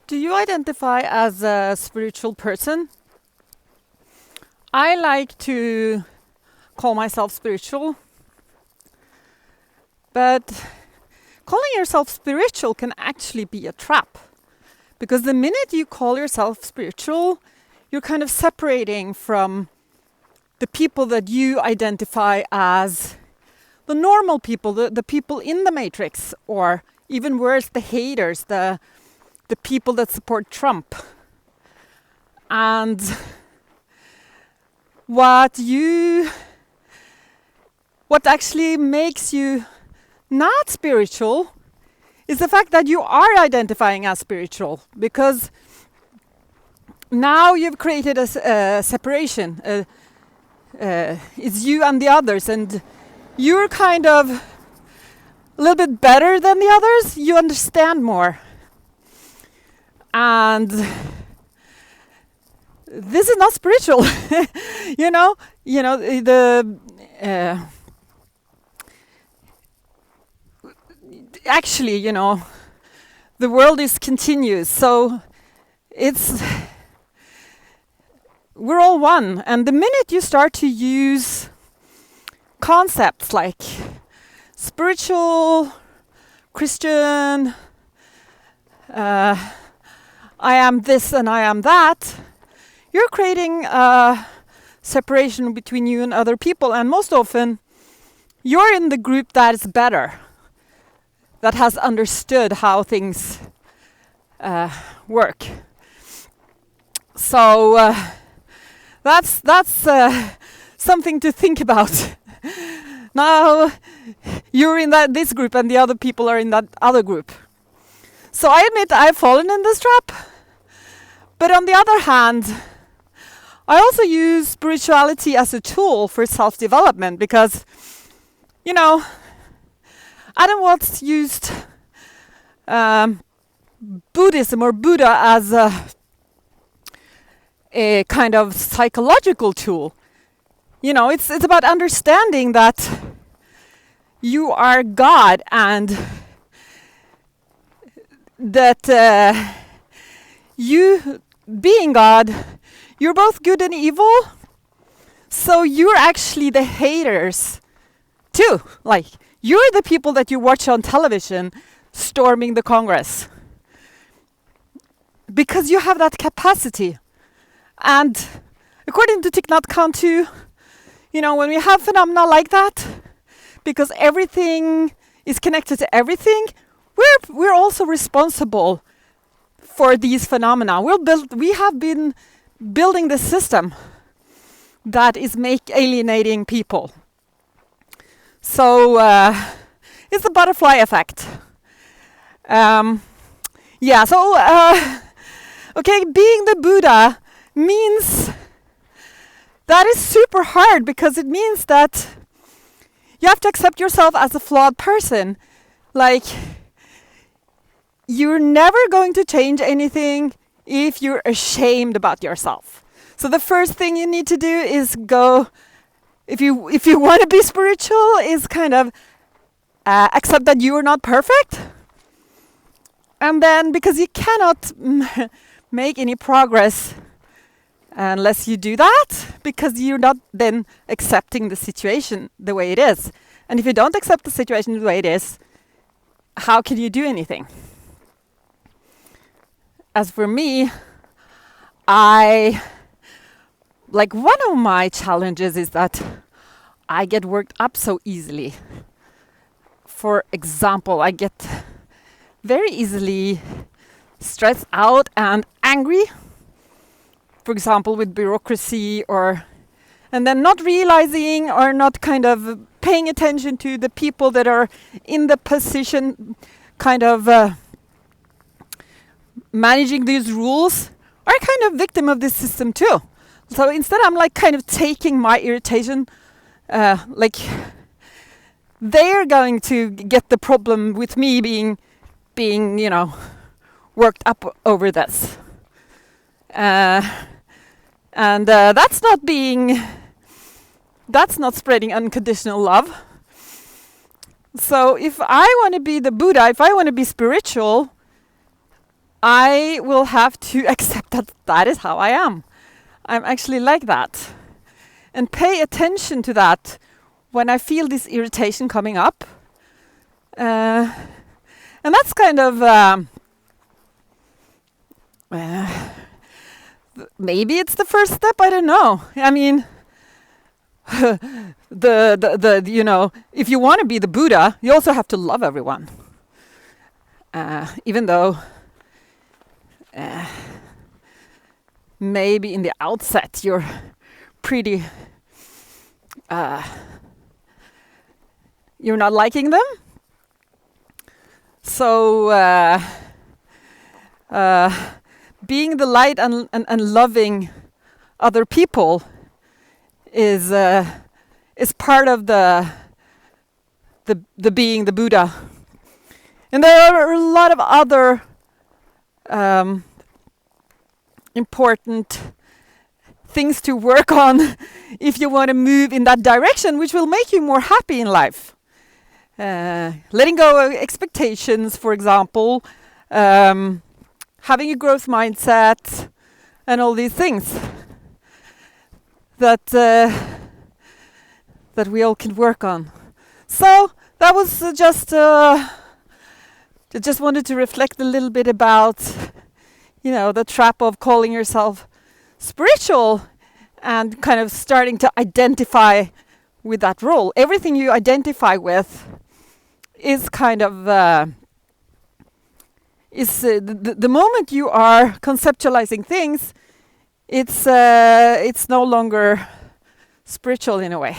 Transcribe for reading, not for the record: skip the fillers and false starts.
Do you identify as a spiritual person? I like to call myself spiritual, but calling yourself spiritual can actually be a trap. Because the minute you call yourself spiritual, you're kind of separating from the people that you identify as the normal people, the people in the matrix, or even worse, the haters, the people that support Trump. And what actually makes you not spiritual is the fact that you are identifying as spiritual, because now you've created a separation. It's you and the others, and you're kind of a little bit better than the others. You understand more. And this is not spiritual. Actually, the world is continuous, so we're all one. And the minute you start to use concepts like spiritual, Christian, I am this and I am that, you're creating a separation between you and other people. And most often, you're in the group that is better, that has understood how things work. So that's something to think about. Now you're in this group and the other people are in that other group. So I admit I've fallen in this trap. But on the other hand, I also use spirituality as a tool for self-development, because, Adam Watts used Buddhism or Buddha as a kind of psychological tool. It's about understanding that you are God, and that you being God, you're both good and evil. So you're actually the haters too. Like, you're the people that you watch on television storming the Congress, because you have that capacity. And according to Thich Nhat Hanh too, when we have phenomena like that, because everything is connected to everything, we're also responsible for these phenomena. We have been building the system that is alienating people. So it's the butterfly effect. Okay, being the Buddha means that is super hard, because it means that you have to accept yourself as a flawed person. Like, you're never going to change anything if you're ashamed about yourself. So the first thing you need to do is if you want to be spiritual, is kind of accept that you are not perfect. And then, because you cannot make any progress unless you do that, because you're not then accepting the situation the way it is. And if you don't accept the situation the way it is, how can you do anything? As for me, one of my challenges is that I get worked up so easily. For example, I get very easily stressed out and angry. For example, with bureaucracy, and then not realizing or not kind of paying attention to the people that are in the position, kind of managing these rules, are kind of victim of this system too. So instead, I'm kind of taking my irritation, they're going to get the problem with me being worked up over this. That's not spreading unconditional love. So if I want to be the Buddha, if I want to be spiritual, I will have to accept that that is how I am. I'm actually like that. And pay attention to that when I feel this irritation coming up. And that's kind of maybe it's the first step. I don't know. I mean, the you know, if you want to be the Buddha, you also have to love everyone. Even though maybe in the outset you're pretty you're not liking them. So being the light and loving other people is part of the being the Buddha. And there are a lot of other important things to work on if you want to move in that direction, which will make you more happy in life. Letting go of expectations, for example, having a growth mindset, and all these things that we all can work on. So that was just wanted to reflect a little bit about, you know, the trap of calling yourself spiritual and kind of starting to identify with that role. Everything you identify with is kind of the moment you are conceptualizing things, it's no longer spiritual in a way.